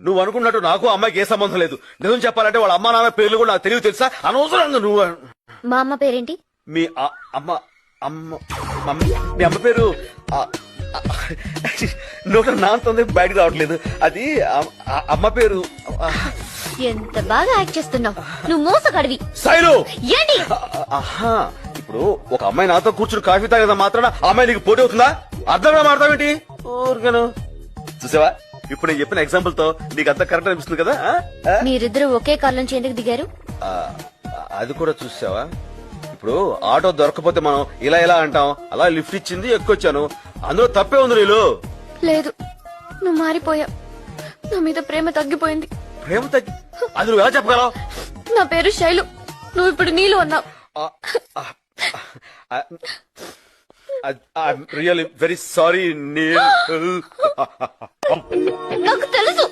నువ్వు అనుకున్నట్టు నాకు అమ్మాయికి ఏ సంబంధం లేదు. నిజం చెప్పాలంటే వాళ్ళ అమ్మా నాన్న పేర్లు కూడా నాకు తెలివి తెలుసా? అనవసరంగా నువ్వు. మా అమ్మ పేరేంటి? మీ అమ్మ అమ్మ మీ అమ్మ పేరు నోట నాంతుంది బయటకు రావట్లేదు. అది అమ్మ పేరు. ఎంత బాగా యాక్ట్ చేస్తున్నావు నువ్వు, మోసగాడివి. శైలు ఏంటి? ఆహా, ఇప్పుడు ఒక అమ్మాయి నాతో కూర్చుని కాఫీ తాగేదా మాత్రాన ఆ అమ్మాయి నీకు పోటీ అవుతుందా? అర్థంగా మాడతావేంటి? ఊరికను చూసావా, ఇప్పుడు నేను చెప్పిన ఎగ్జాంపుల్ తో నీకు అంత కరెక్ట్ అనిపిస్తుంది కదా? మీరిద్దరు ఒకే కార్ నుంచి ఎందుకు దిగారు? అది కూడా చూసావా, ఇప్పుడు ఆటో దొరకపోతే మనం ఇలా ఇలా అంటాం, అలా లిఫ్ట్ ఇచ్చింది ఎక్కువచ్చాను, అందులో తప్పే ఉంది. నీళ్ళు లేదు, నువ్వు మారిపోయావు. నా మీద ప్రేమ తగ్గిపోయింది. ప్రేమ తగ్గి అది నువ్వు ఎలా చెప్పగలవు? నా పేరు శైలు, నువ్వు ఇప్పుడు నీళ్ళు అన్నావు. Really very sorry Neel. నాకు తెలుసు